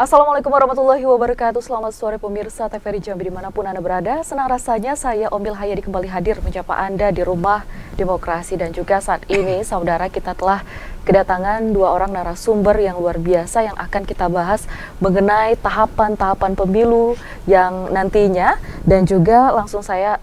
Assalamualaikum warahmatullahi wabarakatuh. Selamat sore pemirsa TVRI Jambi dimanapun Anda berada. Senang rasanya saya Omil Hayadi kembali hadir menyapa Anda di Rumah Demokrasi. Dan juga saat ini saudara kita telah kedatangan dua orang narasumber yang luar biasa yang akan kita bahas mengenai tahapan-tahapan pemilu yang nantinya. Dan juga langsung saya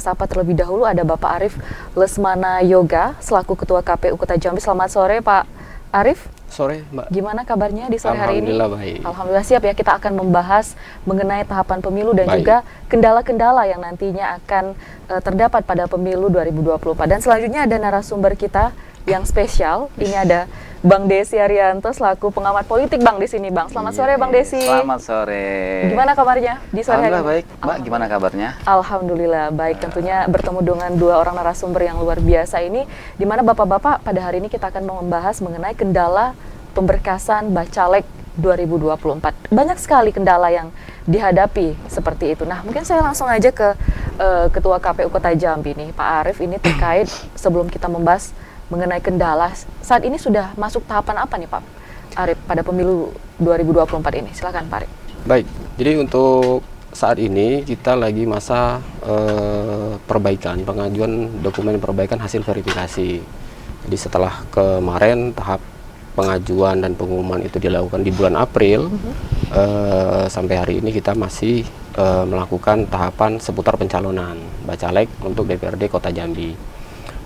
sapa terlebih dahulu ada Bapak Arief Lesmana Yoga selaku Ketua KPU Kota Jambi. Selamat sore Pak Arief. Sore, Mbak. Gimana kabarnya di sore hari ini? Alhamdulillah baik. Alhamdulillah siap ya, kita akan membahas mengenai tahapan pemilu dan Baik. juga kendala-kendala yang nantinya akan terdapat pada pemilu 2024. Dan selanjutnya ada narasumber kita yang spesial. Ini ada Bang Desi Arianto selaku pengamat politik Bang di sini, Bang. Selamat sore Bang Desi. Selamat sore. Gimana kabarnya di sore hari ini? Alhamdulillah baik. Mbak, gimana kabarnya? Alhamdulillah baik. Tentunya bertemu dengan dua orang narasumber yang luar biasa ini, di mana Bapak-bapak pada hari ini kita akan membahas mengenai kendala pemberkasan Bacalek 2024. Banyak sekali kendala yang dihadapi seperti itu. Nah, mungkin saya langsung aja ke Ketua KPU Kota Jambi nih, Pak Arief, ini terkait sebelum kita membahas mengenai kendala. Saat ini sudah masuk tahapan apa nih Pak Arief pada pemilu 2024 ini? Silakan Pak Arief. Baik, jadi untuk saat ini kita lagi masa pengajuan dokumen perbaikan hasil verifikasi. Jadi setelah kemarin tahap pengajuan dan pengumuman itu dilakukan di bulan April, sampai hari ini kita masih melakukan tahapan seputar pencalonan Bacalek untuk DPRD Kota Jambi.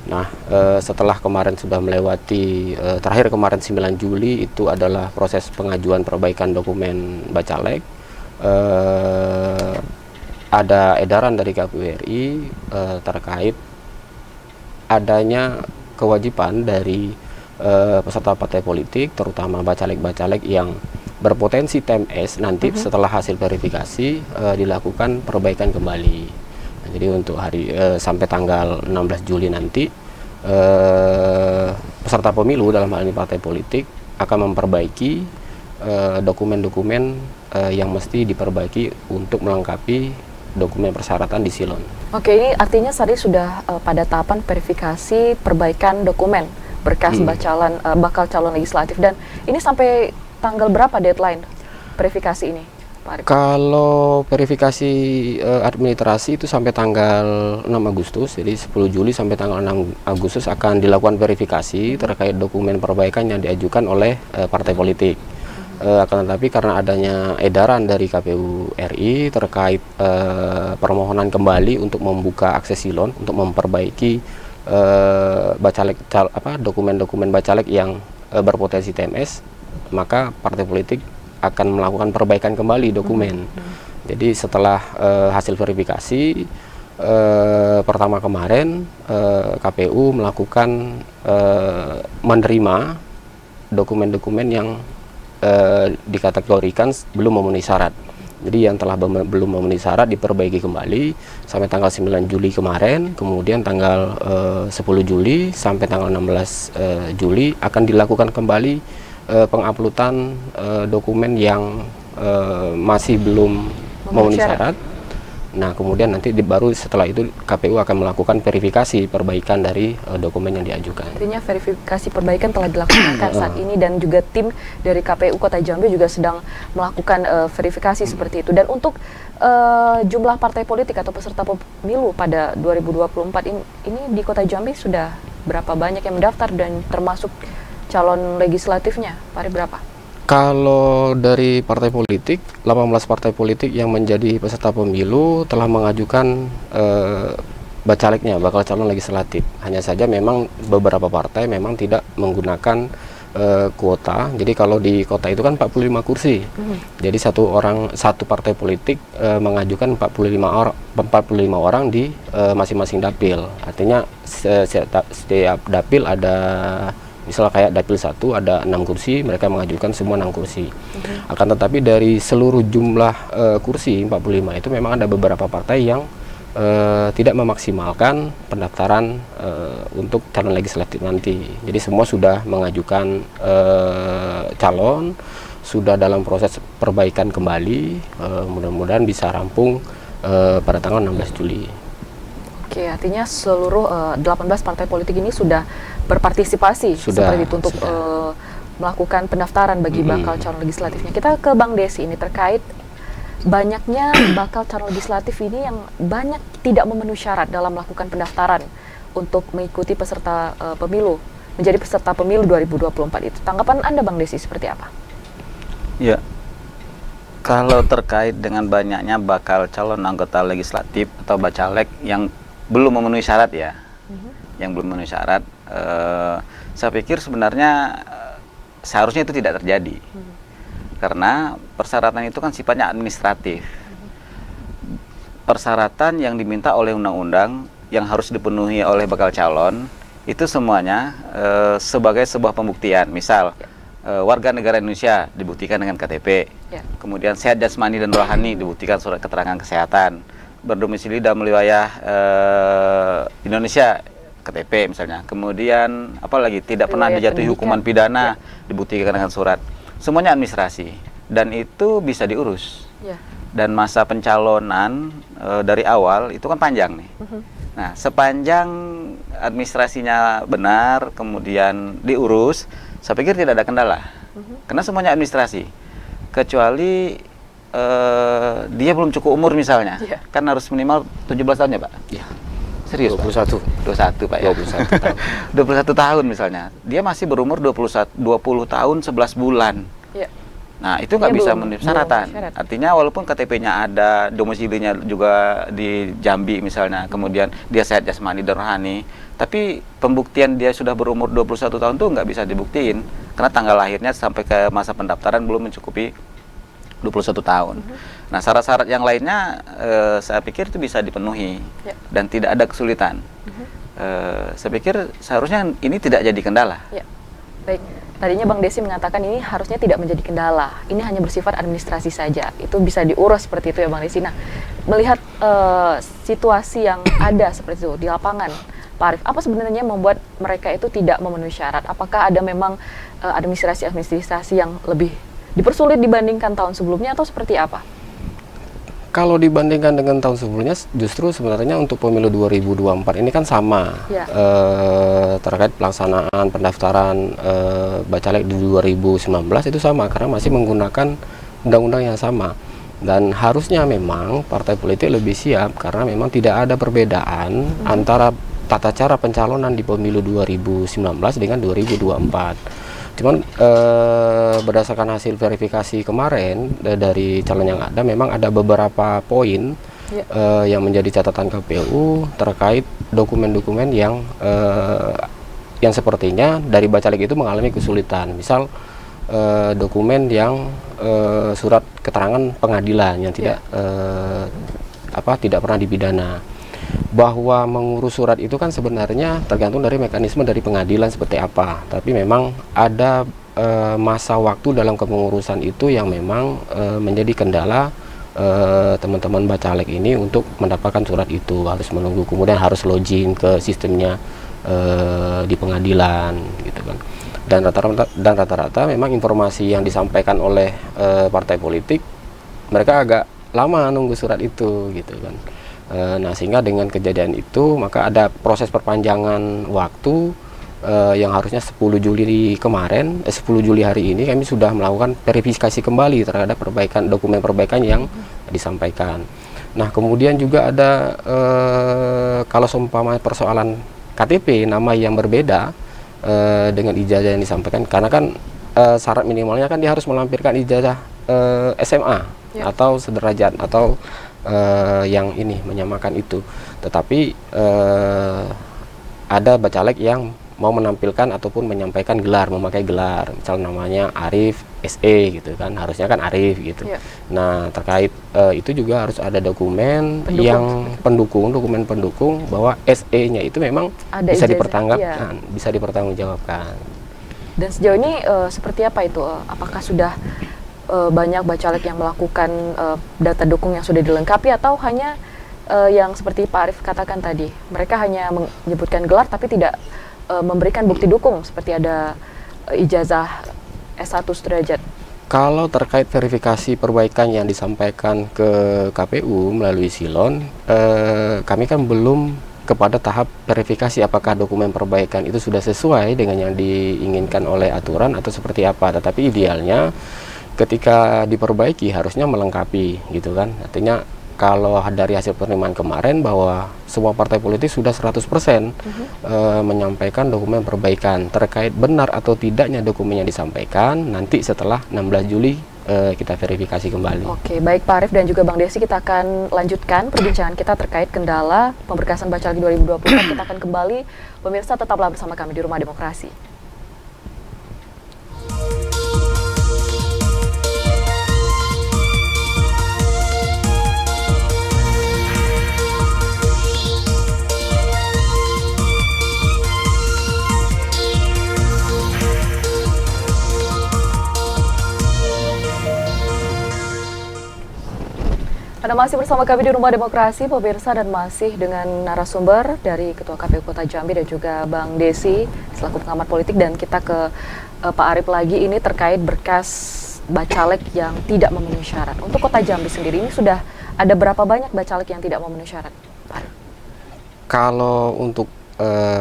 Nah, setelah kemarin sudah melewati, terakhir kemarin 9 Juli itu adalah proses pengajuan perbaikan dokumen Bacalek. Ada edaran dari KPU RI terkait adanya kewajiban dari peserta partai politik, terutama bacalek-bacalek yang berpotensi TMS nanti setelah hasil verifikasi dilakukan perbaikan kembali. Nah, jadi untuk hari sampai tanggal 16 Juli nanti peserta pemilu dalam hal ini partai politik akan memperbaiki dokumen-dokumen yang mesti diperbaiki untuk melengkapi dokumen persyaratan di Silon. Oke, ini artinya saat ini sudah pada tahapan verifikasi perbaikan dokumen berkas bakal calon legislatif, dan ini sampai tanggal berapa deadline verifikasi ini, Pak Arief? Kalau verifikasi administrasi itu sampai tanggal 6 Agustus, jadi 10 Juli sampai tanggal 6 Agustus akan dilakukan verifikasi terkait dokumen perbaikan yang diajukan oleh partai politik. Akan tetapi karena adanya edaran dari KPU RI terkait permohonan kembali untuk membuka akses silon untuk memperbaiki dokumen-dokumen bacalek yang berpotensi TMS, maka partai politik akan melakukan perbaikan kembali dokumen. Jadi setelah hasil verifikasi pertama kemarin KPU melakukan menerima dokumen-dokumen yang dikategorikan belum memenuhi syarat. Jadi yang telah belum memenuhi syarat diperbaiki kembali sampai tanggal 9 Juli kemarin, kemudian tanggal 10 Juli sampai tanggal 16 Juli akan dilakukan kembali penguploadan dokumen yang masih belum memenuhi syarat. Nah, kemudian nanti baru setelah itu KPU akan melakukan verifikasi perbaikan dari dokumen yang diajukan. Artinya verifikasi perbaikan telah dilaksanakan saat ini, dan juga tim dari KPU Kota Jambi juga sedang melakukan verifikasi seperti itu. Dan untuk jumlah partai politik atau peserta pemilu pada 2024 ini di Kota Jambi sudah berapa banyak yang mendaftar dan termasuk calon legislatifnya, Pak Arief, berapa? Kalau dari partai politik, 18 partai politik yang menjadi peserta pemilu telah mengajukan bacaleknya, bakal calon legislatif. Hanya saja memang beberapa partai memang tidak menggunakan kuota. Jadi kalau di kota itu kan 45 kursi. Jadi satu partai politik mengajukan 45 orang di masing-masing dapil. Artinya setiap dapil ada, misalnya kayak dapil 1 ada 6 kursi, mereka mengajukan semua 6 kursi. Akan tetapi dari seluruh jumlah kursi 45 itu memang ada beberapa partai yang tidak memaksimalkan pendaftaran untuk calon legislatif nanti. Jadi semua sudah mengajukan calon, sudah dalam proses perbaikan kembali, mudah-mudahan bisa rampung pada tanggal 16 Juli. Oke, artinya seluruh 18 partai politik ini sudah berpartisipasi seperti itu untuk melakukan pendaftaran bagi bakal calon legislatifnya. Kita ke Bang Desi ini terkait banyaknya bakal calon legislatif ini yang banyak tidak memenuhi syarat dalam melakukan pendaftaran untuk mengikuti peserta pemilu, menjadi peserta pemilu 2024 itu. Tanggapan Anda Bang Desi seperti apa? Ya, kalau terkait dengan banyaknya bakal calon anggota legislatif atau bacalek yang belum memenuhi syarat ya, yang belum memenuhi syarat, saya pikir sebenarnya seharusnya itu tidak terjadi. Karena persyaratan itu kan sifatnya administratif. Persyaratan yang diminta oleh undang-undang yang harus dipenuhi oleh bakal calon itu semuanya sebagai sebuah pembuktian. Misal warga negara Indonesia dibuktikan dengan KTP, kemudian sehat jasmani dan rohani dibuktikan surat keterangan kesehatan, berdomisili dalam wilayah Indonesia KTP misalnya, kemudian apalagi tidak pernah dijatuhi hukuman pidana dibuktikan dengan surat. Semuanya administrasi dan itu bisa diurus. Dan masa pencalonan dari awal itu kan panjang nih. Nah, sepanjang administrasinya benar, kemudian diurus, saya pikir tidak ada kendala. Karena semuanya administrasi. Kecuali dia belum cukup umur misalnya. Kan harus minimal 17 tahun ya, Pak? Iya. Serius, 21. Pak? 21, Pak ya? 21 tahun. 21 tahun misalnya. Dia masih berumur 20 tahun 11 bulan. Nah, itu nggak bisa memenuhi persyaratan. Artinya walaupun KTP-nya ada, domisilinya juga di Jambi misalnya, kemudian dia sehat jasmani dan rohani, tapi pembuktian dia sudah berumur 21 tahun tuh nggak bisa dibuktiin karena tanggal lahirnya sampai ke masa pendaftaran belum mencukupi 21 tahun. Nah, syarat-syarat yang lainnya saya pikir itu bisa dipenuhi dan tidak ada kesulitan. Saya pikir seharusnya ini tidak jadi kendala. Baik, tadinya Bang Desi mengatakan ini harusnya tidak menjadi kendala. Ini hanya bersifat administrasi saja. Itu bisa diurus seperti itu ya Bang Desi. Nah, melihat situasi yang ada seperti itu di lapangan, Pak Arief, apa sebenarnya membuat mereka itu tidak memenuhi syarat? Apakah ada memang administrasi yang lebih dipersulit dibandingkan tahun sebelumnya atau seperti apa? Kalau dibandingkan dengan tahun sebelumnya, justru sebenarnya untuk pemilu 2024 ini kan sama terkait pelaksanaan pendaftaran bacalek di 2019 itu sama karena masih menggunakan undang-undang yang sama. Dan harusnya memang partai politik lebih siap karena memang tidak ada perbedaan antara tata cara pencalonan di pemilu 2019 dengan 2024. Cuman berdasarkan hasil verifikasi kemarin dari calon yang ada, memang ada beberapa poin yang menjadi catatan KPU terkait dokumen-dokumen yang sepertinya dari bacalek itu mengalami kesulitan. Misal dokumen yang surat keterangan pengadilan yang tidak tidak pernah dipidana. Bahwa mengurus surat itu kan sebenarnya tergantung dari mekanisme dari pengadilan seperti apa, tapi memang ada masa waktu dalam kepengurusan itu yang memang menjadi kendala teman-teman bacalek ini untuk mendapatkan surat itu. Harus menunggu, kemudian harus login ke sistemnya di pengadilan gitu kan. Dan rata-rata memang informasi yang disampaikan oleh partai politik, mereka agak lama nunggu surat itu gitu kan. Nah, sehingga dengan kejadian itu maka ada proses perpanjangan waktu yang harusnya 10 Juli kemarin, 10 Juli hari ini kami sudah melakukan verifikasi kembali terhadap dokumen perbaikan yang disampaikan. Nah, kemudian juga ada kalau seumpama persoalan KTP nama yang berbeda dengan ijazah yang disampaikan, karena kan syarat minimalnya kan dia harus melampirkan ijazah SMA atau sederajat atau yang ini menyamakan itu. Tetapi ada bacalek yang mau menampilkan ataupun menyampaikan gelar, memakai gelar, misal namanya Arief SE gitu kan, harusnya kan Arief gitu. Nah, terkait itu juga harus ada dokumen dokumen pendukung bahwa SE-nya itu memang ada bisa dipertanggungjawabkan, bisa dipertanggungjawabkan. Dan sejauh ini seperti apa itu? Apakah sudah banyak bacalek yang melakukan data dukung yang sudah dilengkapi atau hanya yang seperti Pak Arief katakan tadi, mereka hanya menyebutkan gelar tapi tidak memberikan bukti dukung seperti ada ijazah S1 sederajat? Kalau terkait verifikasi perbaikan yang disampaikan ke KPU melalui Silon, kami kan belum kepada tahap verifikasi apakah dokumen perbaikan itu sudah sesuai dengan yang diinginkan oleh aturan atau seperti apa. Tetapi idealnya ketika diperbaiki harusnya melengkapi gitu kan. Artinya kalau dari hasil penerimaan kemarin bahwa semua partai politik sudah 100% menyampaikan dokumen perbaikan. Terkait benar atau tidaknya dokumen yang disampaikan nanti setelah 16 Juli kita verifikasi kembali. Oke, baik Pak Arief dan juga Bang Desi, kita akan lanjutkan perbincangan kita terkait kendala pemberkasan Bacalek 2024. Kita akan kembali, pemirsa tetaplah bersama kami di Rumah Demokrasi. Anda masih bersama kami di Rumah Demokrasi, pemirsa, dan masih dengan narasumber dari Ketua KPU Kota Jambi dan juga Bang Desi selaku pengamat politik, dan kita ke Pak Arief lagi ini terkait berkas Bacalek yang tidak memenuhi syarat. Untuk Kota Jambi sendiri ini sudah ada berapa banyak Bacalek yang tidak memenuhi syarat, Pak Arief? Kalau untuk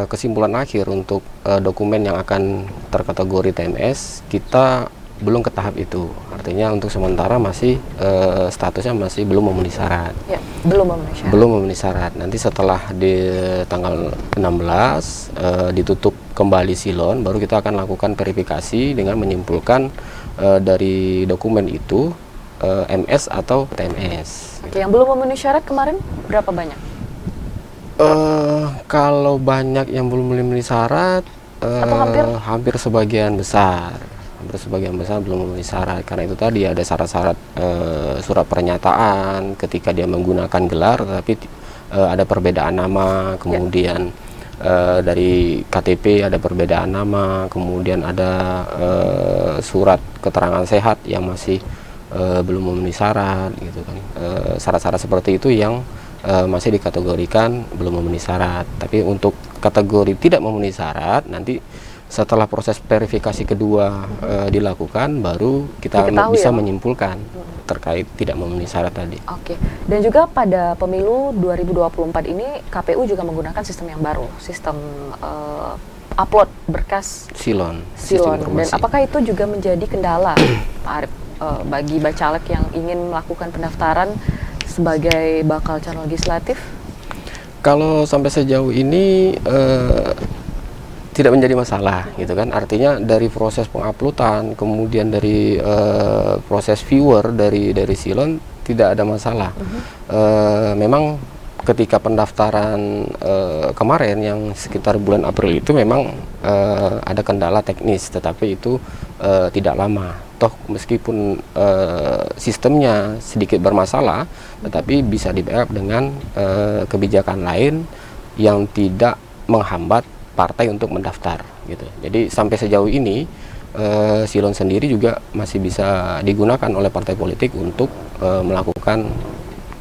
kesimpulan akhir untuk dokumen yang akan terkategori TMS, kita belum ke tahap itu. Artinya untuk sementara masih statusnya masih belum memenuhi syarat. Ya, belum memenuhi syarat. Belum memenuhi syarat. Nanti setelah di tanggal 16 ditutup kembali silon, baru kita akan lakukan verifikasi dengan menyimpulkan dari dokumen itu MS atau TMS. Oke, yang belum memenuhi syarat kemarin berapa banyak? Kalau banyak yang belum memenuhi syarat, atau hampir sebagian besar. Hampir sebagian besar belum memenuhi syarat, karena itu tadi ada syarat-syarat surat pernyataan ketika dia menggunakan gelar, tapi ada perbedaan nama, kemudian dari KTP ada perbedaan nama, kemudian ada surat keterangan sehat yang masih belum memenuhi syarat, gitu kan. Syarat-syarat seperti itu yang masih dikategorikan belum memenuhi syarat. Tapi untuk kategori tidak memenuhi syarat, nanti setelah proses verifikasi kedua dilakukan, baru kita bisa menyimpulkan terkait tidak memenuhi syarat tadi. Oke. Dan juga pada pemilu 2024 ini KPU juga menggunakan sistem yang baru, sistem upload berkas silon. Dan apakah itu juga menjadi kendala, Pak Arief, bagi Bacalek yang ingin melakukan pendaftaran sebagai bakal calon legislatif? Kalau sampai sejauh ini tidak menjadi masalah, gitu kan. Artinya dari proses penguploadan, kemudian dari proses viewer dari silon tidak ada masalah. Memang ketika pendaftaran kemarin yang sekitar bulan April itu memang ada kendala teknis, tetapi itu tidak lama. Toh meskipun sistemnya sedikit bermasalah, tetapi bisa di-backup dengan kebijakan lain yang tidak menghambat partai untuk mendaftar, gitu. Jadi sampai sejauh ini silon sendiri juga masih bisa digunakan oleh partai politik untuk melakukan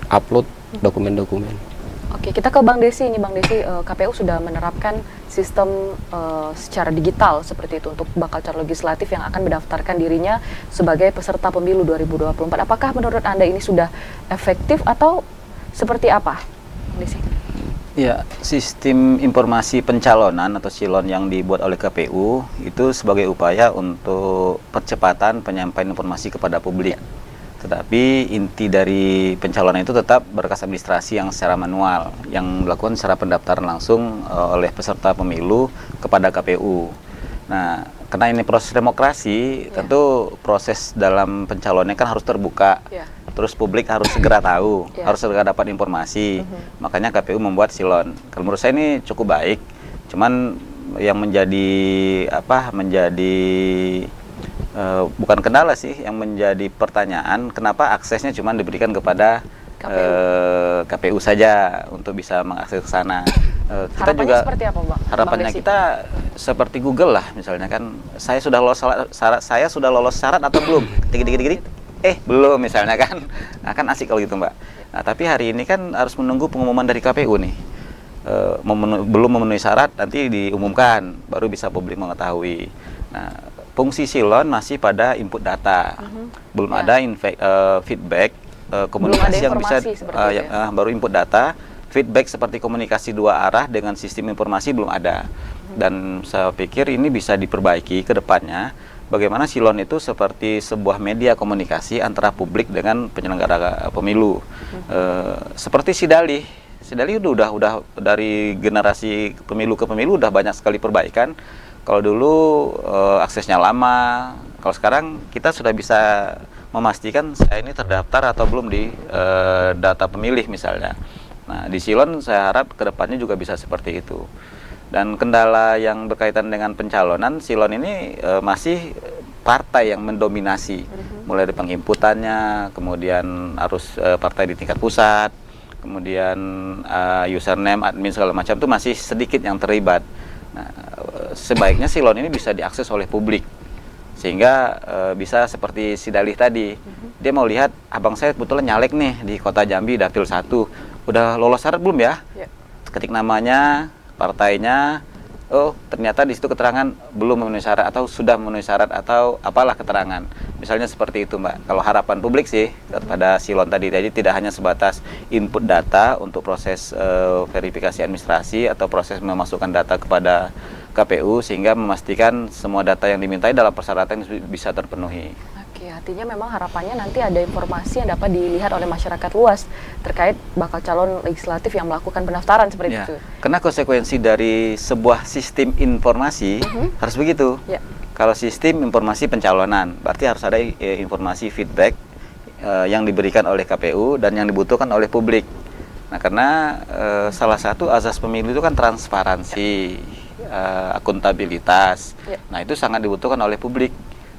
upload dokumen-dokumen. Oke, kita ke Bang Desi ini. Bang Desi, KPU sudah menerapkan sistem secara digital seperti itu untuk bakal calon legislatif yang akan mendaftarkan dirinya sebagai peserta pemilu 2024. Apakah menurut Anda ini sudah efektif atau seperti apa, Bang Desi? Ya, sistem informasi pencalonan atau silon yang dibuat oleh KPU itu sebagai upaya untuk percepatan penyampaian informasi kepada publik. Tetapi inti dari pencalonan itu tetap berkas administrasi yang secara manual, yang dilakukan secara pendaftaran langsung oleh peserta pemilu kepada KPU. Nah, karena ini proses demokrasi, tentu proses dalam pencalonnya kan harus terbuka. Terus publik harus segera tahu, harus segera dapat informasi. Makanya KPU membuat silon. Kalau menurut saya ini cukup baik. Cuman yang menjadi bukan kendala sih, yang menjadi pertanyaan kenapa aksesnya cuma diberikan kepada KPU saja untuk bisa mengakses ke sana. Kita harapannya juga seperti apa, Bang? Harapannya kita seperti Google lah, misalnya kan saya sudah lolos syarat atau belum? Dikit-dikit. Belum, misalnya kan. Nah, kan asik kalau gitu, Mbak. Nah, tapi hari ini kan harus menunggu pengumuman dari KPU nih. Belum memenuhi syarat, nanti diumumkan, baru bisa publik mengetahui. Nah, fungsi silon masih pada input data. Belum ada feedback, komunikasi yang bisa, baru input data. feedback seperti komunikasi dua arah dengan sistem informasi belum ada. Dan saya pikir ini bisa diperbaiki ke depannya. Bagaimana Silon itu seperti sebuah media komunikasi antara publik dengan penyelenggara pemilu. Seperti Sidalih. Sidalih udah dari generasi pemilu ke pemilu udah banyak sekali perbaikan. Kalau dulu aksesnya lama, kalau sekarang kita sudah bisa memastikan saya ini terdaftar atau belum di data pemilih misalnya. Nah, di Silon saya harap kedepannya juga bisa seperti itu. Dan kendala yang berkaitan dengan pencalonan, Silon ini masih partai yang mendominasi, mulai dari penginputannya, kemudian harus partai di tingkat pusat, kemudian username, admin segala macam itu masih sedikit yang terlibat. Nah, sebaiknya Silon ini bisa diakses oleh publik, sehingga bisa seperti Sidalih tadi, dia mau lihat abang saya kebetulan nyalek nih di kota Jambi dapil 1, udah lolos syarat belum ya? Ketik namanya, partainya, oh ternyata di situ keterangan belum memenuhi syarat atau sudah memenuhi syarat atau apalah keterangan. Misalnya seperti itu, Mbak. Kalau harapan publik sih pada Silon tadi tidak hanya sebatas input data untuk proses verifikasi administrasi atau proses memasukkan data kepada KPU sehingga memastikan semua data yang dimintai dalam persyaratan bisa terpenuhi. Oke, artinya memang harapannya nanti ada informasi yang dapat dilihat oleh masyarakat luas terkait bakal calon legislatif yang melakukan pendaftaran seperti itu. Karena konsekuensi dari sebuah sistem informasi harus begitu. Kalau sistem informasi pencalonan, berarti harus ada informasi feedback yang diberikan oleh KPU dan yang dibutuhkan oleh publik. Nah, karena salah satu azas pemilu itu kan transparansi, akuntabilitas. Nah, itu sangat dibutuhkan oleh publik.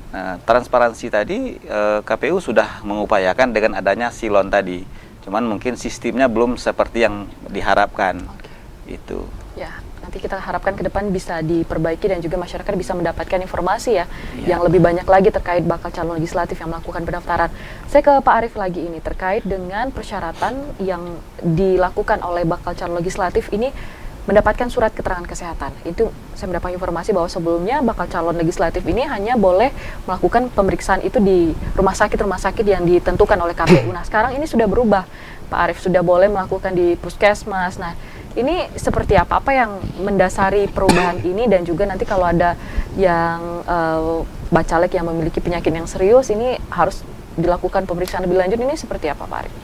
Nah, transparansi tadi KPU sudah mengupayakan dengan adanya Silon tadi. Cuman mungkin sistemnya belum seperti yang diharapkan. Itu. Ya, nanti kita harapkan ke depan bisa diperbaiki dan juga masyarakat bisa mendapatkan informasi yang lebih banyak lagi terkait bakal calon legislatif yang melakukan pendaftaran. Saya ke Pak Arief lagi ini terkait dengan persyaratan yang dilakukan oleh bakal calon legislatif ini mendapatkan surat keterangan kesehatan. Itu saya mendapat informasi bahwa sebelumnya bakal calon legislatif ini hanya boleh melakukan pemeriksaan itu di rumah sakit yang ditentukan oleh KPU. Nah, sekarang ini sudah berubah. Pak Arief sudah boleh melakukan di puskesmas. Nah, ini seperti apa? Apa yang mendasari perubahan ini dan juga nanti kalau ada yang bacalek yang memiliki penyakit yang serius ini harus dilakukan pemeriksaan lebih lanjut, ini seperti apa, Pak Arief?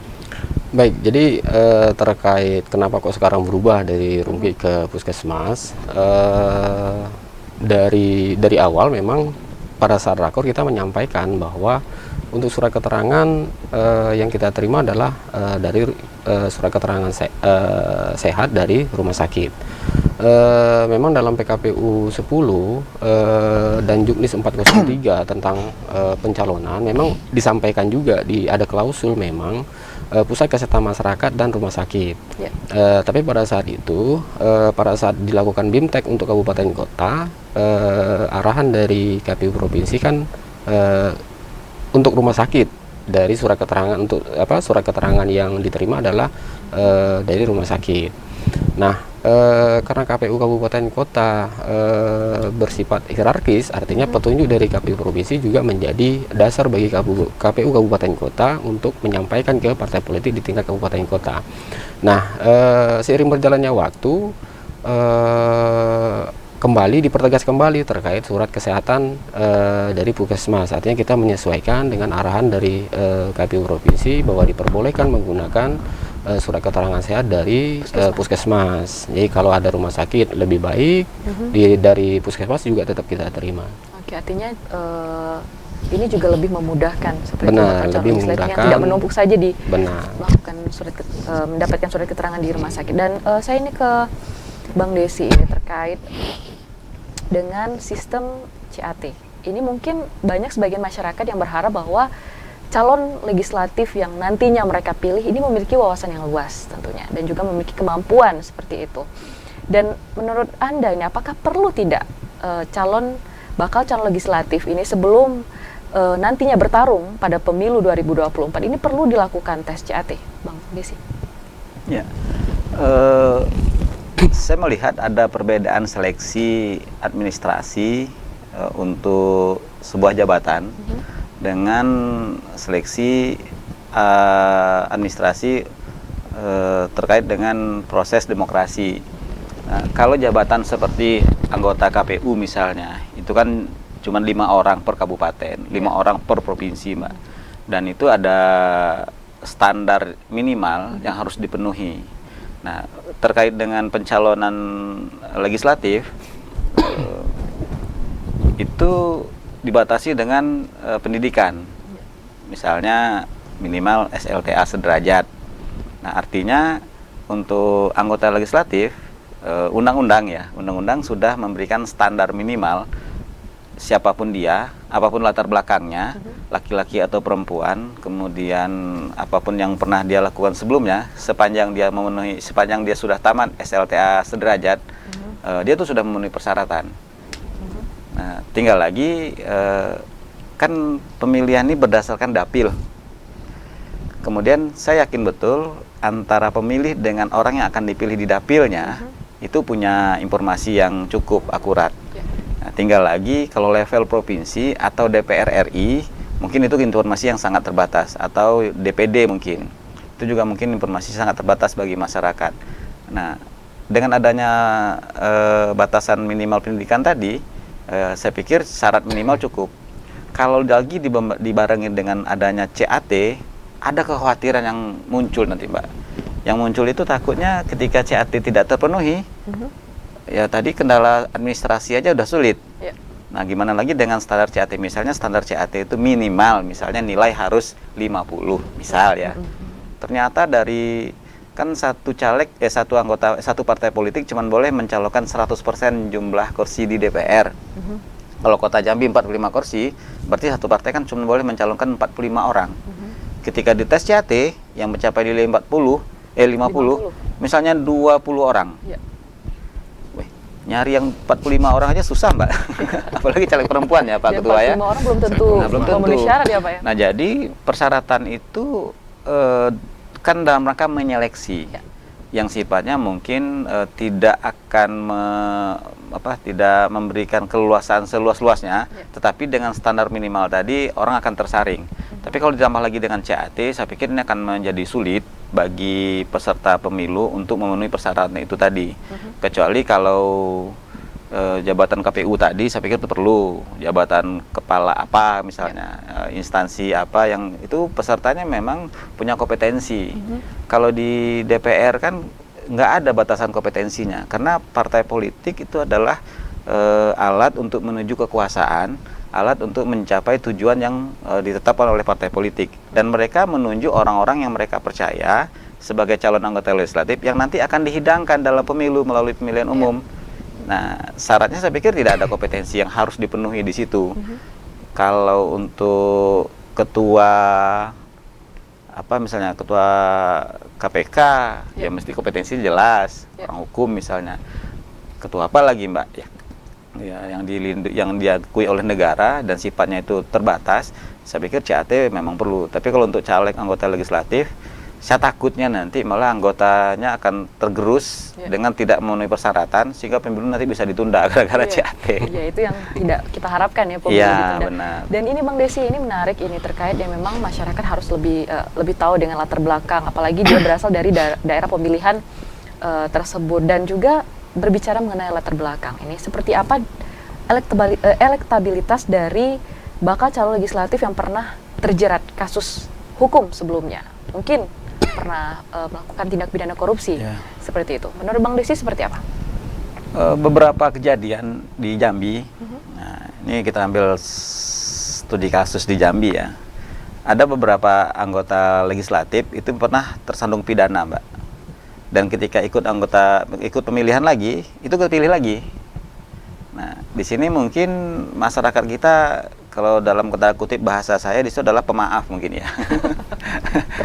Baik, jadi terkait kenapa kok sekarang berubah dari rumki ke puskesmas, dari awal memang pada saat rakor kita menyampaikan bahwa untuk surat keterangan yang kita terima adalah dari surat keterangan sehat dari rumah sakit. Memang dalam PKPU 10 dan Juknis 403 tentang pencalonan memang disampaikan juga ada klausul memang pusat kesehatan masyarakat dan rumah sakit. Tapi pada saat itu, pada saat dilakukan BIMTEK untuk kabupaten kota, arahan dari KPU provinsi kan untuk rumah sakit dari surat keterangan surat keterangan yang diterima adalah dari rumah sakit. Nah, karena KPU kabupaten kota bersifat hierarkis, artinya petunjuk dari KPU provinsi juga menjadi dasar bagi KPU kabupaten kota untuk menyampaikan ke partai politik di tingkat kabupaten kota. Nah, seiring berjalannya waktu dipertegas kembali terkait surat kesehatan dari puskesmas. Artinya kita menyesuaikan dengan arahan dari KPU provinsi bahwa diperbolehkan menggunakan surat keterangan sehat dari puskesmas. Jadi kalau ada rumah sakit lebih baik dari puskesmas juga tetap kita terima. Oke, artinya ini juga lebih memudahkan seperti lebih memudahkan, tidak menumpuk saja di melakukan mendapatkan surat keterangan di rumah sakit. Dan saya ini ke Bang Desi ini terkait dengan sistem CAT. Ini mungkin banyak sebagian masyarakat yang berharap bahwa calon legislatif yang nantinya mereka pilih ini memiliki wawasan yang luas tentunya dan juga memiliki kemampuan seperti itu. Dan menurut Anda ini apakah perlu tidak bakal calon legislatif ini sebelum nantinya bertarung pada pemilu 2024 ini perlu dilakukan tes CAT, Bang Desi? Ya, saya melihat ada perbedaan seleksi administrasi untuk sebuah jabatan dengan seleksi administrasi terkait dengan proses demokrasi. Nah, kalau jabatan seperti anggota KPU misalnya, itu kan cuma 5 orang per kabupaten, 5 orang per provinsi, Mbak. Dan itu ada standar minimal yang harus dipenuhi. Nah, terkait dengan pencalonan legislatif, itu dibatasi dengan pendidikan. Misalnya minimal SLTA sederajat. Nah, artinya untuk anggota legislatif, undang-undang sudah memberikan standar minimal siapapun dia, apapun latar belakangnya, laki-laki atau perempuan, kemudian apapun yang pernah dia lakukan sebelumnya, sepanjang dia sudah tamat SLTA sederajat, dia tuh sudah memenuhi persyaratan. Nah, tinggal lagi kan pemilihan ini berdasarkan dapil. Kemudian saya yakin betul antara pemilih dengan orang yang akan dipilih di dapilnya itu punya informasi yang cukup akurat. Nah, tinggal lagi kalau level provinsi atau DPR RI, mungkin itu informasi yang sangat terbatas, atau DPD mungkin. Itu juga mungkin informasi sangat terbatas bagi masyarakat. Nah, dengan adanya batasan minimal pendidikan tadi, saya pikir syarat minimal cukup. Kalau lagi dibarengi dengan adanya CAT, ada kekhawatiran yang muncul nanti, Mbak. Yang muncul itu takutnya ketika CAT tidak terpenuhi, ya tadi kendala administrasi aja udah sulit. Nah, gimana lagi dengan standar CAT? Misalnya standar CAT itu minimal, misalnya nilai harus 50, misal ya. Ternyata dari kan satu partai politik cuma boleh mencalonkan 100% jumlah kursi di DPR. Kalau Kota Jambi 45 kursi, berarti satu partai kan cuma boleh mencalonkan 45 orang. Ketika dites CAT yang mencapai nilai 50, misalnya 20 orang. Wih, nyari yang 45 orang aja susah, Mbak. Apalagi caleg perempuan ya, Pak Ketua ya. 45 orang belum tentu memenuhi syarat ya, Pak ya. Nah, jadi persyaratan itu kan dalam rangka menyeleksi yang sifatnya mungkin tidak akan tidak memberikan keluasan seluas-luasnya, tetapi dengan standar minimal tadi orang akan tersaring. Tapi kalau ditambah lagi dengan CAT, saya pikir ini akan menjadi sulit bagi peserta pemilu untuk memenuhi persyaratan itu tadi. Kecuali kalau jabatan KPU tadi, saya pikir itu perlu jabatan kepala apa misalnya, instansi apa yang itu pesertanya memang punya kompetensi. Kalau di DPR kan nggak ada batasan kompetensinya, karena partai politik itu adalah alat untuk menuju kekuasaan, alat untuk mencapai tujuan yang ditetapkan oleh partai politik, dan mereka menunjuk orang-orang yang mereka percaya sebagai calon anggota legislatif yang nanti akan dihidangkan dalam pemilu melalui pemilihan umum. Nah, syaratnya saya pikir tidak ada kompetensi yang harus dipenuhi di situ. Kalau untuk ketua misalnya ketua KPK, ya mesti kompetensi jelas, orang hukum misalnya. Ketua apa lagi, Mbak? Ya, yang diakui oleh negara dan sifatnya itu terbatas, saya pikir CAT memang perlu. Tapi kalau untuk caleg anggota legislatif, saya takutnya nanti malah anggotanya akan tergerus dengan tidak memenuhi persyaratan, sehingga pemilu nanti bisa ditunda gara-gara CAT. Ya, itu yang tidak kita harapkan ya, pemilu ditunda. Benar. Dan ini Bang Desi, ini menarik ini terkait yang memang masyarakat harus lebih tahu dengan latar belakang, apalagi dia berasal dari daerah pemilihan tersebut, dan juga berbicara mengenai latar belakang ini, seperti apa elektabilitas dari bakal calon legislatif yang pernah terjerat kasus hukum sebelumnya, mungkin pernah melakukan tindak pidana korupsi, seperti itu. Menurut Bang Desi seperti apa? Beberapa kejadian di Jambi. Nah, ini kita ambil studi kasus di Jambi ya. Ada beberapa anggota legislatif itu pernah tersandung pidana, Mbak. Dan ketika ikut pemilihan lagi, itu kepilih lagi. Nah, di sini mungkin masyarakat kita, kalau dalam kata kutip bahasa saya, di situ adalah pemaaf mungkin ya.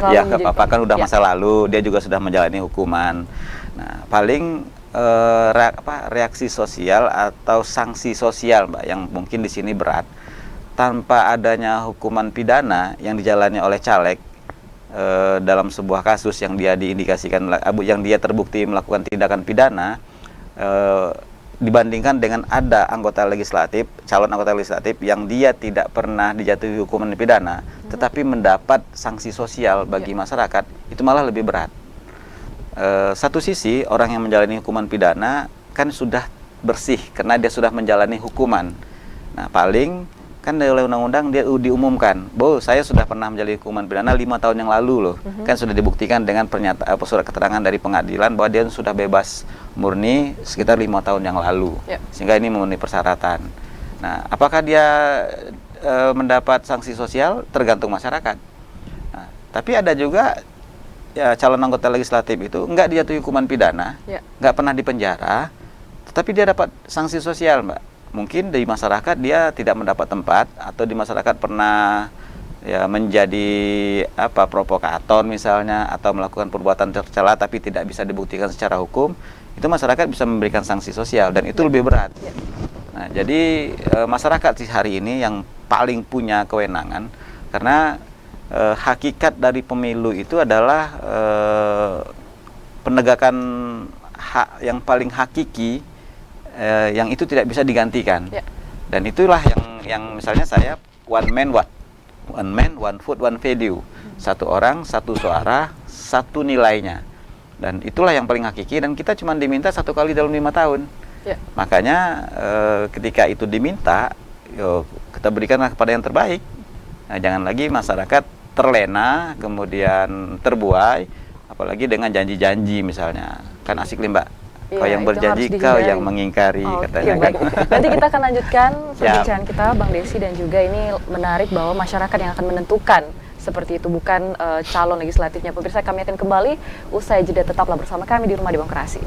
Ya, nggak apa-apa, kan udah masa lalu, dia juga sudah menjalani hukuman. Nah, paling reaksi sosial atau sanksi sosial, Mbak, yang mungkin di sini berat. Tanpa adanya hukuman pidana yang dijalani oleh caleg, dalam sebuah kasus yang dia diindikasikan, yang dia terbukti melakukan tindakan pidana, dibandingkan dengan ada calon anggota legislatif yang dia tidak pernah dijatuhi hukuman pidana, tetapi mendapat sanksi sosial bagi masyarakat, itu malah lebih berat. satu sisi orang yang menjalani hukuman pidana kan sudah bersih karena dia sudah menjalani hukuman. Nah, paling kan oleh undang-undang dia diumumkan, bahwa saya sudah pernah menjalani hukuman pidana 5 tahun yang lalu loh. Kan sudah dibuktikan dengan surat keterangan dari pengadilan bahwa dia sudah bebas murni sekitar 5 tahun yang lalu. Sehingga ini memenuhi persyaratan. Nah, apakah dia mendapat sanksi sosial? Tergantung masyarakat. Nah, tapi ada juga ya calon anggota legislatif itu enggak dijatuhi hukuman pidana, enggak pernah dipenjara, tetapi dia dapat sanksi sosial, Mbak. Mungkin di masyarakat dia tidak mendapat tempat, atau di masyarakat pernah ya menjadi provokator misalnya, atau melakukan perbuatan tercela tapi tidak bisa dibuktikan secara hukum, itu masyarakat bisa memberikan sanksi sosial dan itu lebih berat. Nah, jadi masyarakat hari ini yang paling punya kewenangan, karena hakikat dari pemilu itu adalah penegakan hak yang paling hakiki, yang itu tidak bisa digantikan. Dan itulah yang misalnya saya one man one vote one value, satu orang satu suara satu nilainya, dan itulah yang paling hakiki, dan kita cuma diminta 1 kali dalam 5 tahun. Makanya ketika itu diminta, kita berikanlah kepada yang terbaik. Nah, jangan lagi masyarakat terlena, kemudian terbuai, apalagi dengan janji-janji misalnya. Kan asik nih, Mbak. Kau yang berjanji, kau yang mengingkari, katanya. Kan. Nanti kita akan lanjutkan perbincangan kita, Bang Desi, dan juga ini menarik bahwa masyarakat yang akan menentukan seperti itu, bukan calon legislatifnya. Pemirsa, kami akan kembali usai jeda. Tetaplah bersama kami di Rumah Demokrasi.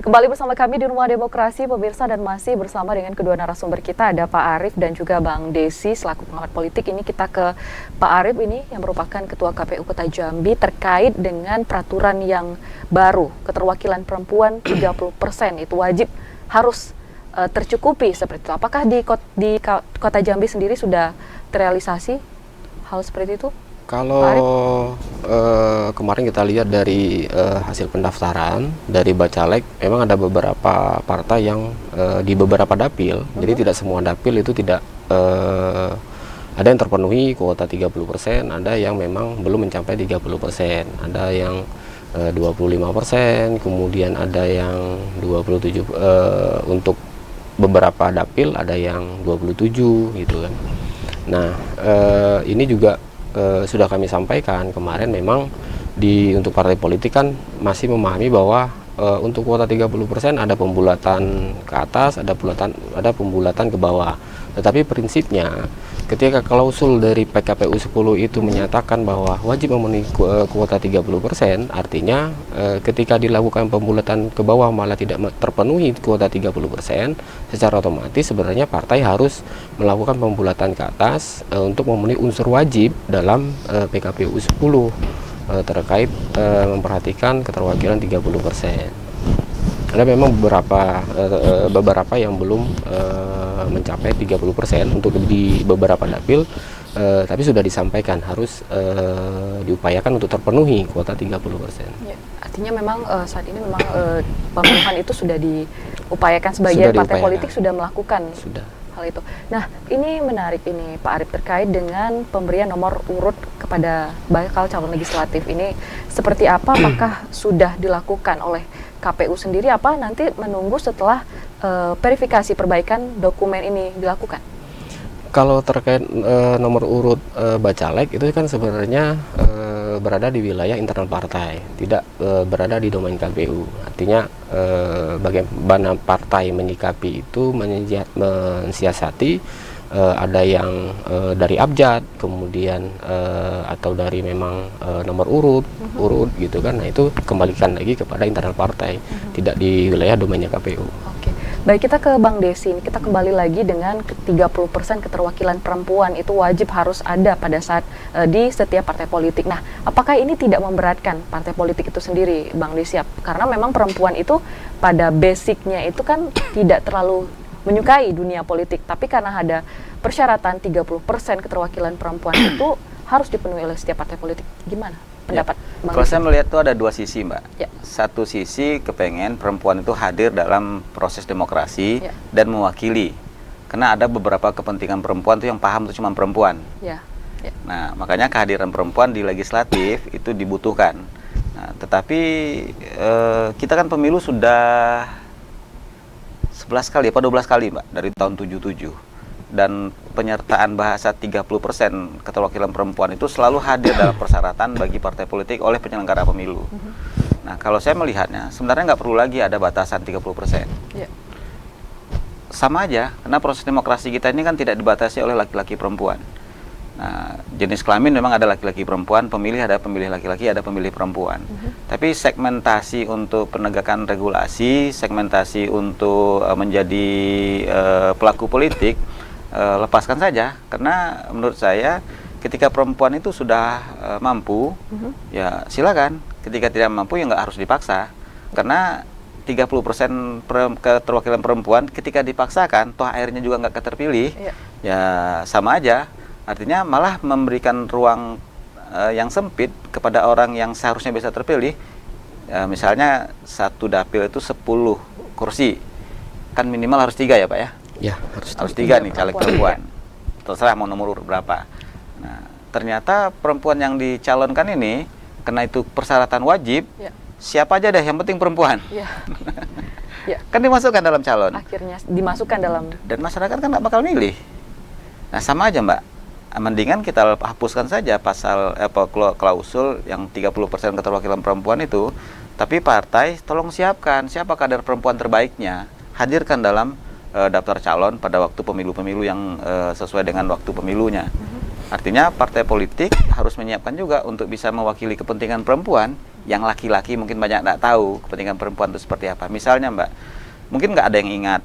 Kembali bersama kami di Rumah Demokrasi, pemirsa, dan masih bersama dengan kedua narasumber kita, ada Pak Arief dan juga Bang Desi selaku pengamat politik. Ini kita ke Pak Arief ini yang merupakan Ketua KPU Kota Jambi terkait dengan peraturan yang baru, keterwakilan perempuan 30% itu wajib harus tercukupi seperti itu. Apakah di Kota Jambi sendiri sudah terrealisasi hal seperti itu? Kalau kemarin kita lihat dari hasil pendaftaran dari Bacalek, memang ada beberapa partai yang di beberapa dapil, jadi tidak semua dapil itu tidak ada yang terpenuhi kuota 30%, ada yang memang belum mencapai 30%, ada yang 25%, kemudian ada yang 27, untuk beberapa dapil ada yang 27 gitu kan. Nah, ini juga sudah kami sampaikan kemarin, memang untuk partai politik kan masih memahami bahwa untuk kuota 30% ada pembulatan ke atas, ada pembulatan ke bawah. Tetapi prinsipnya ketika klausul dari PKPU 10 itu menyatakan bahwa wajib memenuhi kuota 30%, artinya ketika dilakukan pembulatan ke bawah malah tidak terpenuhi kuota 30%, secara otomatis sebenarnya partai harus melakukan pembulatan ke atas untuk memenuhi unsur wajib dalam PKPU 10 terkait memperhatikan keterwakilan 30%. Ada memang beberapa yang belum mencapai 30% untuk di beberapa dapil, tapi sudah disampaikan harus diupayakan untuk terpenuhi kuota 30%. Ya, artinya memang saat ini memang pemenuhan itu sudah diupayakan, sebagian partai politik sudah melakukan hal itu. Nah, ini menarik ini Pak Arief terkait dengan pemberian nomor urut kepada bakal calon legislatif ini seperti apa? Apakah sudah dilakukan oleh KPU sendiri, apa nanti menunggu setelah verifikasi perbaikan dokumen ini dilakukan? Kalau terkait nomor urut Bacalek itu kan sebenarnya berada di wilayah internal partai, tidak berada di domain KPU. Artinya bagaimana partai menyikapi itu, mensiasati, ada yang dari abjad, kemudian atau dari memang nomor urut gitu kan. Nah, itu kembalikan lagi kepada internal partai, tidak di wilayah domainnya KPU. Oke. Baik, kita ke Bang Desi. Kita kembali lagi dengan 30% keterwakilan perempuan itu wajib harus ada pada saat di setiap partai politik. Nah, apakah ini tidak memberatkan partai politik itu sendiri, Bang Desi? Karena memang perempuan itu pada basicnya itu kan tidak terlalu menyukai dunia politik, tapi karena ada persyaratan 30% keterwakilan perempuan itu harus dipenuhi oleh setiap partai politik. Gimana pendapat Bang? Kalau saya melihat itu ada dua sisi, Mbak. Ya. Satu sisi kepengen perempuan itu hadir dalam proses demokrasi dan mewakili. Karena ada beberapa kepentingan perempuan itu yang paham itu cuma perempuan. Ya. Nah, makanya kehadiran perempuan di legislatif itu dibutuhkan. Nah, tetapi kita kan pemilu sudah 11 kali, 12 kali, Mbak, dari tahun 77. Dan penyertaan bahasa 30% keterwakilan perempuan itu selalu hadir dalam persyaratan bagi partai politik oleh penyelenggara pemilu. Nah, kalau saya melihatnya, sebenarnya nggak perlu lagi ada batasan 30%. Ya. Sama aja, karena proses demokrasi kita ini kan tidak dibatasi oleh laki-laki perempuan. Nah, jenis kelamin memang ada laki-laki perempuan, pemilih ada pemilih laki-laki, ada pemilih perempuan. Tapi segmentasi untuk penegakan regulasi, segmentasi untuk menjadi pelaku politik, lepaskan saja, karena menurut saya ketika perempuan itu sudah mampu, ya silakan. Ketika tidak mampu ya nggak harus dipaksa, karena 30% keterwakilan perempuan ketika dipaksakan, toh akhirnya juga nggak terpilih, ya sama aja. Artinya malah memberikan ruang yang sempit kepada orang yang seharusnya bisa terpilih. Ya, misalnya satu dapil itu 10 kursi, kan minimal harus 3 ya Pak ya? Ya, harus 3 nih caleg perempuan. Terserah mau nomor urut berapa. Nah, ternyata perempuan yang dicalonkan ini, karena itu persyaratan wajib, siapa aja deh, yang penting perempuan. Kan dimasukkan dalam calon. Akhirnya dimasukkan dalam. Dan masyarakat kan nggak bakal milih. Nah, sama aja Mbak. Mendingan kita hapuskan saja pasal klausul yang 30% keterwakilan perempuan itu. Tapi partai tolong siapkan siapa kader perempuan terbaiknya. Hadirkan dalam daftar calon pada waktu pemilu-pemilu yang sesuai dengan waktu pemilunya. Artinya partai politik harus menyiapkan juga untuk bisa mewakili kepentingan perempuan yang laki-laki mungkin banyak tidak tahu kepentingan perempuan itu seperti apa. Misalnya Mbak, mungkin nggak ada yang ingat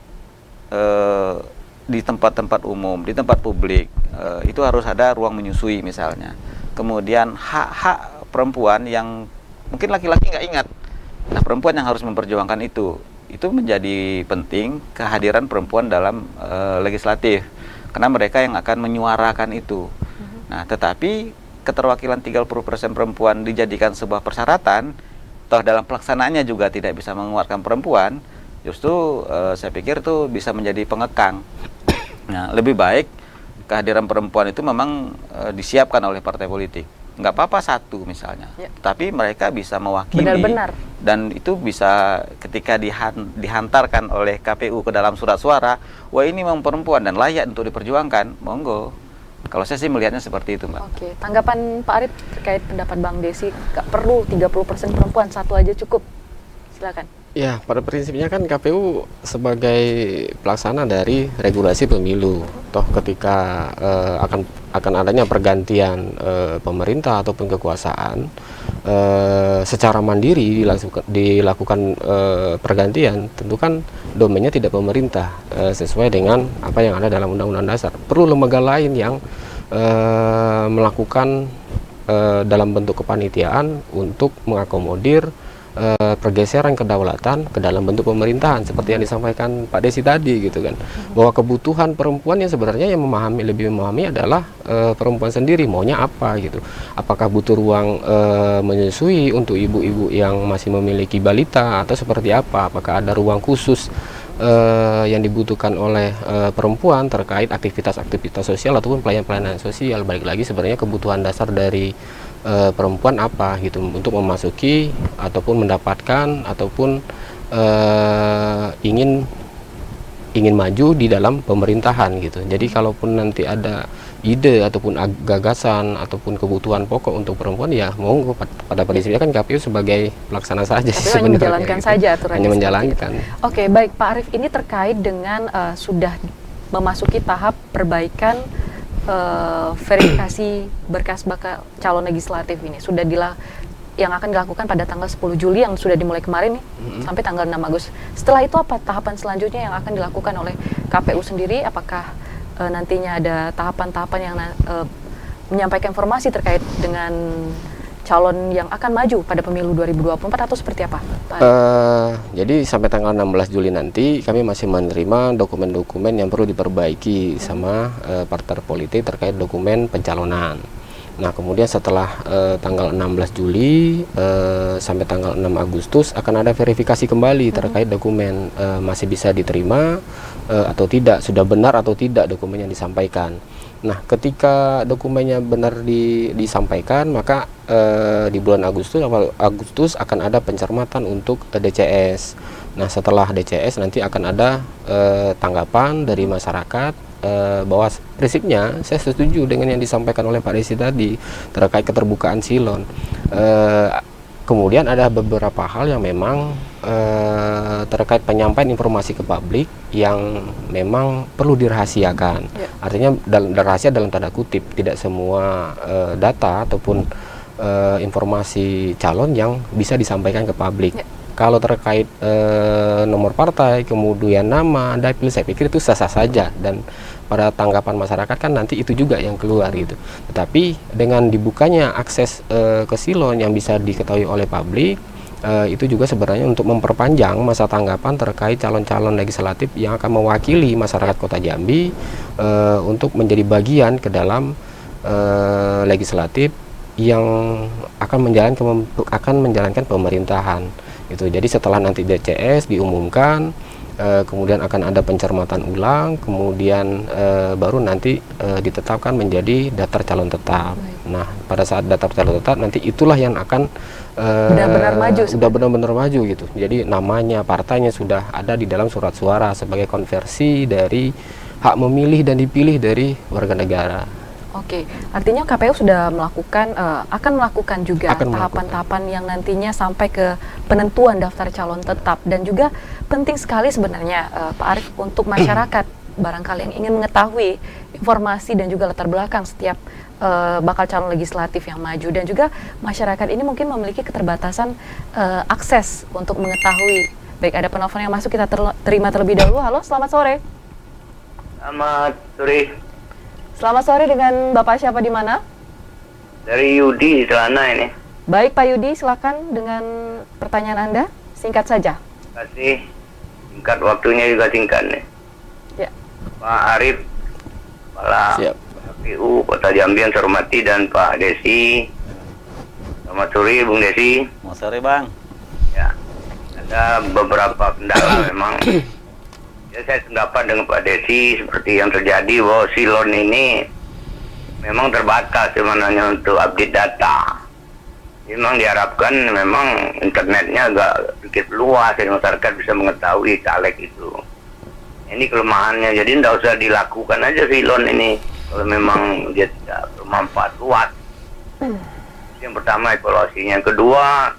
di tempat-tempat umum, di tempat publik itu harus ada ruang menyusui misalnya. Kemudian hak-hak perempuan yang mungkin laki-laki nggak ingat. Nah, perempuan yang harus memperjuangkan itu menjadi penting kehadiran perempuan dalam legislatif, karena mereka yang akan menyuarakan itu. Nah, tetapi keterwakilan 30% perempuan dijadikan sebuah persyaratan, toh dalam pelaksanaannya juga tidak bisa menguatkan perempuan, justru saya pikir itu bisa menjadi pengekang. Nah, lebih baik kehadiran perempuan itu memang disiapkan oleh partai politik. Nggak apa-apa satu misalnya, tapi mereka bisa mewakili. Benar-benar. Dan itu bisa ketika dihantarkan oleh KPU ke dalam surat suara, wah ini memang perempuan dan layak untuk diperjuangkan, monggo. Kalau saya sih melihatnya seperti itu, Mbak. Oke, tanggapan Pak Arif terkait pendapat Bang Desi, nggak perlu 30% perempuan, satu aja cukup. Silakan. Ya, pada prinsipnya kan KPU sebagai pelaksana dari regulasi pemilu. Toh ketika akan adanya pergantian pemerintah ataupun kekuasaan, secara mandiri dilakukan pergantian, tentu kan domainnya tidak pemerintah, sesuai dengan apa yang ada dalam Undang-Undang Dasar. Perlu lembaga lain yang melakukan dalam bentuk kepanitiaan untuk mengakomodir pergeseran kedaulatan ke dalam bentuk pemerintahan, seperti yang disampaikan Pak Desi tadi gitu kan, bahwa kebutuhan perempuan yang sebenarnya yang lebih memahami adalah perempuan sendiri maunya apa gitu. Apakah butuh ruang menyusui untuk ibu-ibu yang masih memiliki balita atau seperti apa? Apakah ada ruang khusus yang dibutuhkan oleh perempuan terkait aktivitas-aktivitas sosial ataupun pelayanan-pelayanan sosial. Balik lagi sebenarnya kebutuhan dasar dari perempuan apa gitu untuk memasuki ataupun mendapatkan ataupun ingin maju di dalam pemerintahan gitu. Jadi kalaupun nanti ada ide ataupun gagasan ataupun kebutuhan pokok untuk perempuan, ya monggo, pada prinsipnya kan KPU sebagai pelaksana saja sebenarnya, hanya menjalankan gitu. saja aturannya. Hanya menjalankan. Oke, baik Pak Arif, ini terkait dengan sudah memasuki tahap perbaikan verifikasi berkas bakal calon legislatif ini sudah yang akan dilakukan pada tanggal 10 Juli yang sudah dimulai kemarin nih, sampai tanggal 6 Agustus. Setelah itu apa tahapan selanjutnya yang akan dilakukan oleh KPU sendiri? Apakah nantinya ada tahapan-tahapan yang menyampaikan informasi terkait dengan calon yang akan maju pada pemilu 2024 atau seperti apa, Pak? Jadi sampai tanggal 16 Juli nanti kami masih menerima dokumen-dokumen yang perlu diperbaiki sama partai politik terkait dokumen pencalonan. Nah, kemudian setelah tanggal 16 Juli sampai tanggal 6 Agustus akan ada verifikasi kembali terkait dokumen masih bisa diterima atau tidak, sudah benar atau tidak dokumen yang disampaikan. Nah, ketika dokumennya benar disampaikan, maka di bulan Agustus akan ada pencermatan untuk DCS. Nah, setelah DCS nanti akan ada tanggapan dari masyarakat bahwa prinsipnya saya setuju dengan yang disampaikan oleh Pak Desi tadi terkait keterbukaan silon. Kemudian ada beberapa hal yang memang terkait penyampaian informasi ke publik yang memang perlu dirahasiakan. Artinya rahasia dalam tanda kutip, tidak semua data ataupun informasi calon yang bisa disampaikan ke publik. Kalau terkait nomor partai, kemudian nama, dapil, saya pikir itu sah-sah saja, dan pada tanggapan masyarakat kan nanti itu juga yang keluar gitu. Tetapi dengan dibukanya akses ke silon yang bisa diketahui oleh publik, itu juga sebenarnya untuk memperpanjang masa tanggapan terkait calon-calon legislatif yang akan mewakili masyarakat Kota Jambi untuk menjadi bagian ke dalam legislatif yang akan menjalankan pemerintahan. Itu jadi setelah nanti DCS diumumkan, kemudian akan ada pencermatan ulang, kemudian baru nanti ditetapkan menjadi daftar calon tetap. Nah, pada saat daftar calon tetap nanti itulah yang akan benar-benar maju gitu. Jadi namanya, partainya sudah ada di dalam surat suara sebagai konversi dari hak memilih dan dipilih dari warga negara. Oke, artinya KPU sudah akan melakukan juga tahapan-tahapan yang nantinya sampai ke penentuan daftar calon tetap, dan juga penting sekali sebenarnya Pak Arief untuk masyarakat barangkali yang ingin mengetahui informasi dan juga latar belakang setiap bakal calon legislatif yang maju, dan juga masyarakat ini mungkin memiliki keterbatasan akses untuk mengetahui. Baik, ada penelpon yang masuk, kita terima terlebih dahulu. Halo, selamat sore. Selamat sore. Selamat sore, dengan Bapak siapa di mana? Dari Yudi di Celana ini. Baik Pak Yudi, silakan dengan pertanyaan Anda, singkat saja. Terima kasih. Singkat, waktunya juga singkat nih. Ya. Pak Arief, Kepala KPU Kota Jambi yang saya hormati, dan Pak Desi. Selamat sore Bung Desi. Selamat sore Bang. Ya, ada beberapa kendala memang. Ya, saya sependapat dengan Pak Desi seperti yang terjadi bahwa silon ini memang terbatas sebenarnya untuk update data. Memang diharapkan memang internetnya agak sedikit luas dan masyarakat bisa mengetahui caleg itu. Ini kelemahannya, jadi tidak usah dilakukan aja silon ini kalau memang dia tidak bermanfaat luas. Yang pertama evaluasinya. Yang kedua,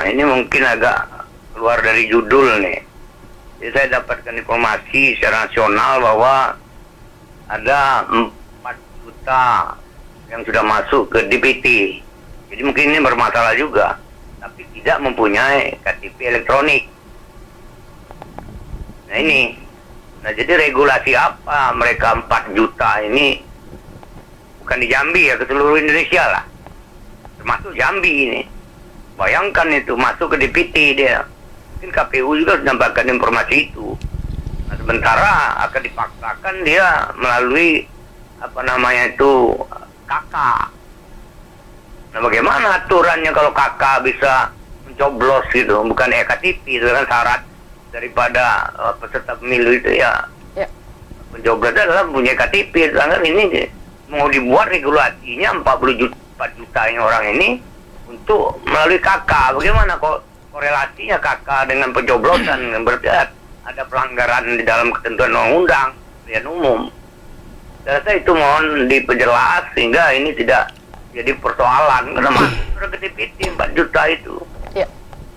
ini mungkin agak keluar dari judul nih. Jadi saya dapatkan informasi secara nasional bahwa ada 4 juta yang sudah masuk ke DPT. Jadi mungkin ini bermasalah juga, tapi tidak mempunyai KTP elektronik. Nah ini, jadi regulasi apa mereka 4 juta ini, bukan di Jambi ya, ke seluruh Indonesia lah, termasuk Jambi ini. Bayangkan itu masuk ke DPT dia. Mungkin KPU juga menyampaikan informasi itu. Nah, sementara akan dipaksakan dia melalui KK. Nah, bagaimana aturannya kalau KK bisa mencoblos gitu, bukan KTP, itu kan syarat daripada peserta pemilu itu ya. Pencoblos adalah punya KTP. Sedangkan ini mau dibuat regulasinya 4 juta ini orang ini untuk melalui KK. Bagaimana kok korelasinya KK dengan pencoblosan? Berarti ada pelanggaran di dalam ketentuan undang-undang pemilihan umum. Saya rasa itu mohon diperjelas sehingga ini tidak jadi persoalan. Karena masuk ke DPT 4 juta itu.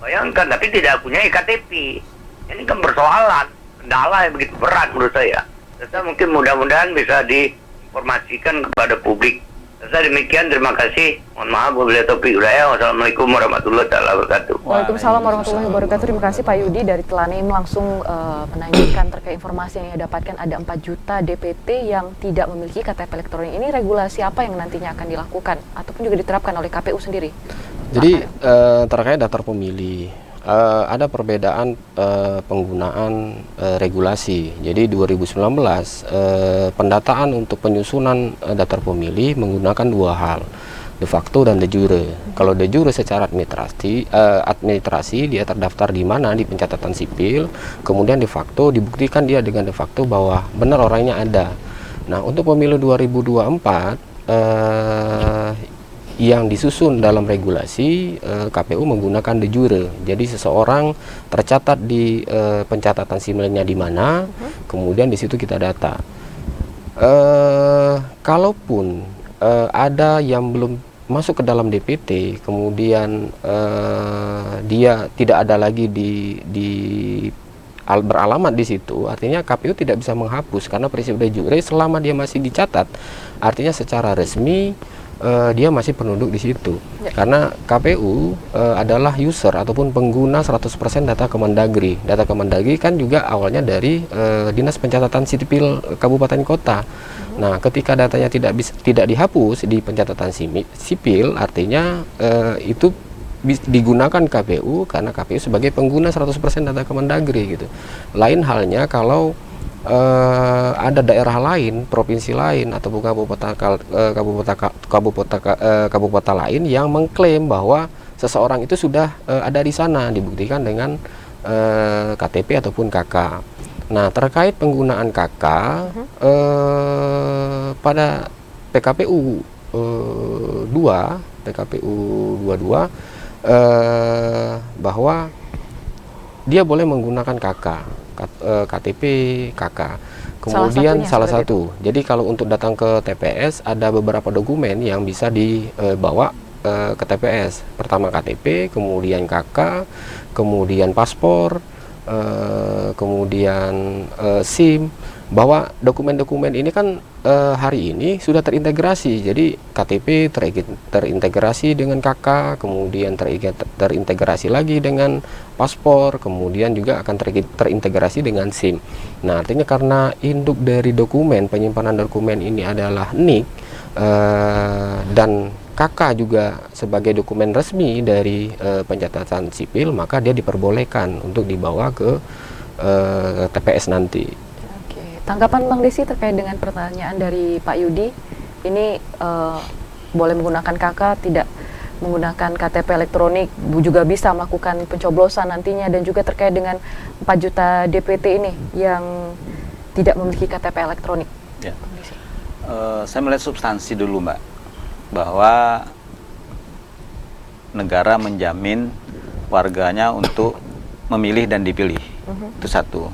Bayangkan, tapi tidak punya KTP. Ini kan persoalan, kendala yang begitu berat menurut saya. Saya mungkin mudah-mudahan bisa diinformasikan kepada publik Saya demikian, terima kasih. Mohon maaf, wabillahi taufiq wal hidayah. Wassalamualaikum warahmatullahi wabarakatuh. Waalaikumsalam warahmatullahi wabarakatuh. Terima kasih Pak Yudi dari Telanim langsung menanyakan terkait informasi yang ia dapatkan ada 4 juta DPT yang tidak memiliki KTP elektronik. Ini regulasi apa yang nantinya akan dilakukan ataupun juga diterapkan oleh KPU sendiri? Jadi terkait daftar pemilih ada perbedaan penggunaan regulasi. Jadi 2019 pendataan untuk penyusunan daftar pemilih menggunakan 2 hal, de facto dan de jure. Kalau de jure secara administrasi dia terdaftar di mana, di pencatatan sipil, kemudian de facto dibuktikan dia dengan de facto bahwa benar orangnya ada. Nah, untuk pemilu 2024 yang disusun dalam regulasi KPU menggunakan de jure. Jadi seseorang tercatat di pencatatan sipilnya di mana, kemudian di situ kita data. Kalaupun ada yang belum masuk ke dalam DPT, kemudian dia tidak ada lagi beralamat di situ, artinya KPU tidak bisa menghapus karena prinsip de jure selama dia masih dicatat, artinya secara resmi dia masih penduduk di situ. Karena KPU adalah user ataupun pengguna 100% data Kemendagri. Data Kemendagri kan juga awalnya dari Dinas Pencatatan Sipil Kabupaten Kota. Nah, ketika datanya tidak dihapus di pencatatan sipil, artinya itu digunakan KPU karena KPU sebagai pengguna 100% data Kemendagri gitu. Lain halnya kalau ada daerah lain, provinsi lain ataupun kabupaten lain yang mengklaim bahwa seseorang itu sudah ada di sana, dibuktikan dengan KTP ataupun KK. Nah, terkait penggunaan KK pada PKPU 22 bahwa dia boleh menggunakan KK. KTP, KK. Kemudian salah satu. Jadi kalau untuk datang ke TPS ada beberapa dokumen yang bisa dibawa ke TPS. Pertama KTP, kemudian KK, kemudian paspor, kemudian SIM. Bahwa dokumen-dokumen ini kan hari ini sudah terintegrasi. Jadi KTP terintegrasi dengan KK, kemudian terintegrasi lagi dengan paspor, kemudian juga akan terintegrasi dengan SIM. Nah, artinya karena induk dari dokumen, penyimpanan dokumen ini adalah NIK dan KK juga sebagai dokumen resmi dari pencatatan sipil, maka dia diperbolehkan untuk dibawa ke TPS nanti. Tanggapan Bang Desi terkait dengan pertanyaan dari Pak Yudi, ini boleh menggunakan KK, tidak menggunakan KTP elektronik, juga bisa melakukan pencoblosan nantinya, dan juga terkait dengan 4 juta DPT ini yang tidak memiliki KTP elektronik. Ya. Saya melihat substansi dulu, Mbak, bahwa negara menjamin warganya untuk memilih dan dipilih. Itu satu.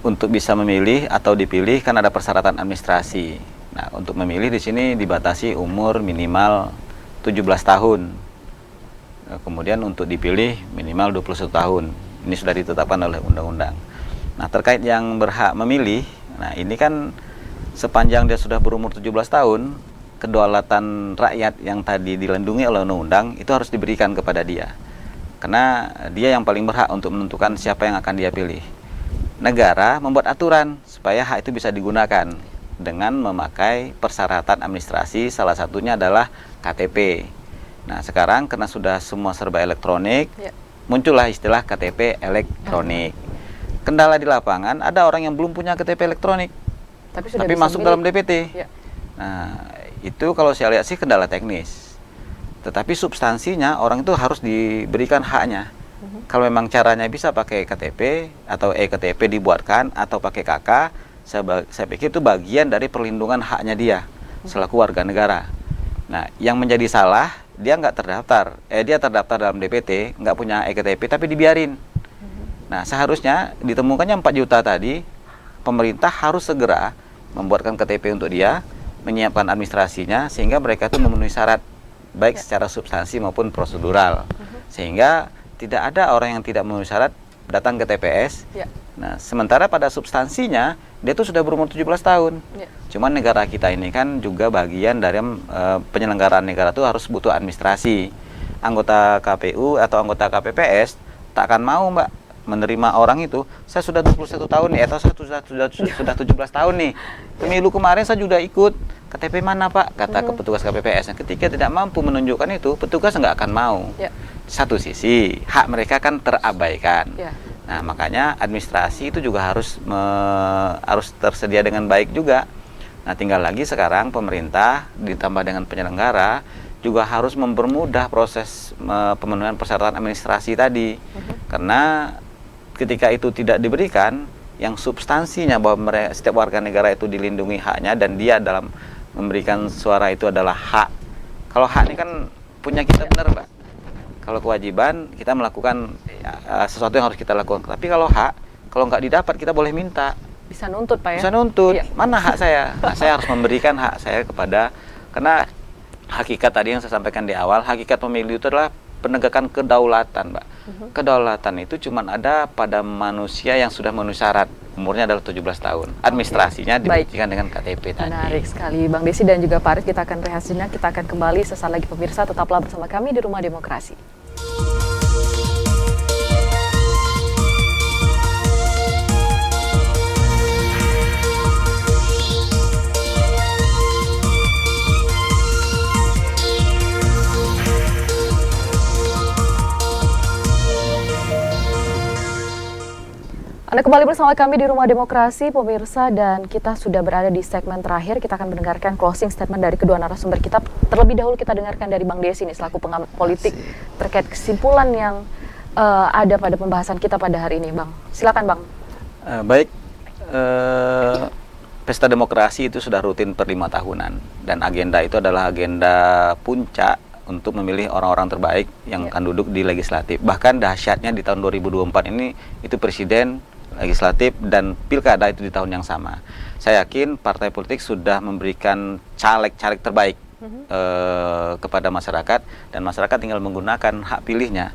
Untuk bisa memilih atau dipilih kan ada persyaratan administrasi. Nah, untuk memilih di sini dibatasi umur minimal 17 tahun. Nah, kemudian untuk dipilih minimal 21 tahun. Ini sudah ditetapkan oleh undang-undang. Nah, terkait yang berhak memilih, nah ini kan sepanjang dia sudah berumur 17 tahun, kedaulatan rakyat yang tadi dilindungi oleh undang-undang itu harus diberikan kepada dia. Karena dia yang paling berhak untuk menentukan siapa yang akan dia pilih. Negara membuat aturan supaya hak itu bisa digunakan dengan memakai persyaratan administrasi, salah satunya adalah KTP. Nah, sekarang karena sudah semua serba elektronik, muncullah istilah KTP elektronik. Kendala di lapangan, ada orang yang belum punya KTP elektronik, tapi masuk dalam DPT. Nah, itu kalau saya lihat sih kendala teknis. Tetapi substansinya orang itu harus diberikan haknya. Kalau memang caranya bisa pakai KTP atau e-KTP dibuatkan atau pakai KK, saya pikir itu bagian dari perlindungan haknya dia selaku warga negara. Nah, yang menjadi salah, dia nggak terdaftar, dia terdaftar dalam DPT, nggak punya e-KTP tapi dibiarin. Nah, seharusnya ditemukannya 4 juta tadi, pemerintah harus segera membuatkan KTP untuk dia, menyiapkan administrasinya sehingga mereka itu memenuhi syarat baik secara substansi maupun prosedural, sehingga tidak ada orang yang tidak memenuhi syarat datang ke TPS Nah, sementara pada substansinya dia tuh sudah berumur 17 tahun. Cuman negara kita ini kan juga bagian dari penyelenggaraan negara tuh harus butuh administrasi. Anggota KPU atau anggota KPPS tak akan mau, Mbak, menerima orang itu. Saya sudah 21 tahun nih, atau saya sudah 17 tahun nih. Pemilu kemarin saya juga ikut. KTP mana, Pak? Kata ke petugas KPPS. Nah, ketika tidak mampu menunjukkan itu, petugas nggak akan mau. Satu sisi, hak mereka kan terabaikan. Nah, makanya administrasi itu juga harus tersedia dengan baik juga. Nah, tinggal lagi sekarang pemerintah ditambah dengan penyelenggara juga harus mempermudah proses pemenuhan persyaratan administrasi tadi. Karena ketika itu tidak diberikan, yang substansinya bahwa setiap warga negara itu dilindungi haknya dan dia dalam memberikan suara itu adalah hak. Kalau hak ini kan punya kita benar, Mbak. Kalau kewajiban, kita melakukan sesuatu yang harus kita lakukan. Tapi kalau hak, kalau nggak didapat, kita boleh minta. Bisa nuntut, Pak, ya? Bisa nuntut. Mana hak saya? Nah, saya harus memberikan hak saya karena hakikat tadi yang saya sampaikan di awal, hakikat pemilu itu adalah penegakan kedaulatan, Mbak. Kedaulatan itu cuma ada pada manusia yang sudah memenuhi syarat. Umurnya adalah 17 tahun. Administrasinya dibuktikan dengan KTP tadi. Menarik sekali, Bang Desi dan juga Pak Arief. Kita akan rehat sejenak. Kita akan kembali sesaat lagi, pemirsa. Tetaplah bersama kami di Rumah Demokrasi. Anda kembali bersama kami di Rumah Demokrasi, pemirsa, dan kita sudah berada di segmen terakhir. Kita akan mendengarkan closing statement dari kedua narasumber kita. Terlebih dahulu kita dengarkan dari Bang Desi nih, selaku pengamat politik, terkait kesimpulan yang ada pada pembahasan kita pada hari ini, Bang. Silakan, Bang. Baik, pesta demokrasi itu sudah rutin per 5 tahunan, dan agenda itu adalah agenda puncak untuk memilih orang-orang terbaik yang akan duduk di legislatif. Bahkan dahsyatnya di tahun 2024 ini itu presiden, legislatif, dan pilkada itu di tahun yang sama. Saya yakin partai politik sudah memberikan caleg-caleg terbaik kepada masyarakat, dan masyarakat tinggal menggunakan hak pilihnya,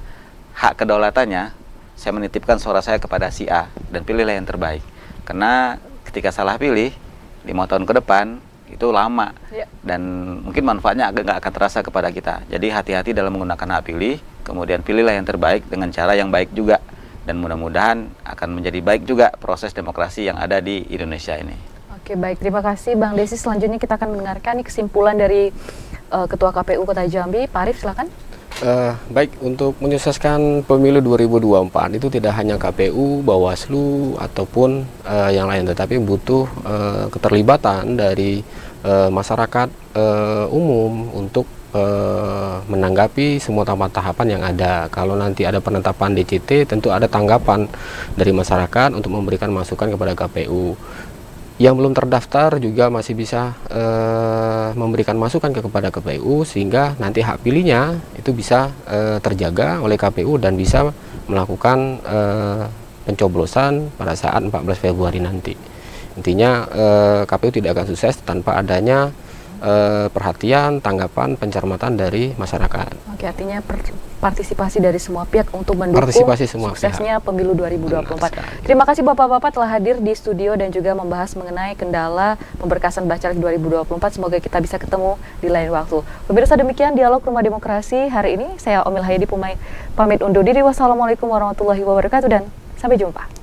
hak kedaulatannya. Saya menitipkan suara saya kepada si A dan pilihlah yang terbaik. Karena ketika salah pilih 5 tahun ke depan itu lama dan mungkin manfaatnya nggak akan terasa kepada kita. Jadi hati-hati dalam menggunakan hak pilih, kemudian pilihlah yang terbaik dengan cara yang baik juga. Dan mudah-mudahan akan menjadi baik juga proses demokrasi yang ada di Indonesia ini. Oke, baik. Terima kasih, Bang Desi. Selanjutnya kita akan mendengarkan kesimpulan dari Ketua KPU Kota Jambi. Pak Arief, silakan. Baik, untuk menyukseskan pemilu 2024 itu tidak hanya KPU, Bawaslu, ataupun yang lain, tetapi butuh keterlibatan dari masyarakat umum untuk menanggapi semua tahapan-tahapan yang ada. Kalau nanti ada penetapan DCT, tentu ada tanggapan dari masyarakat untuk memberikan masukan kepada KPU. Yang belum terdaftar juga masih bisa memberikan masukan kepada KPU, sehingga nanti hak pilihnya itu bisa terjaga oleh KPU dan bisa melakukan pencoblosan pada saat 14 Februari nanti. Intinya KPU tidak akan sukses tanpa adanya perhatian, tanggapan, pencermatan dari masyarakat. Oke, artinya partisipasi dari semua pihak untuk mendukung suksesnya pemilu 2024. Terima kasih Bapak-Bapak telah hadir di studio dan juga membahas mengenai kendala pemberkasan Bacalek 2024. Semoga kita bisa ketemu di lain waktu. Pemirsa, demikian dialog Rumah Demokrasi hari ini. Saya Omil Hayadi pamit undur diri. Wassalamualaikum warahmatullahi wabarakatuh dan sampai jumpa.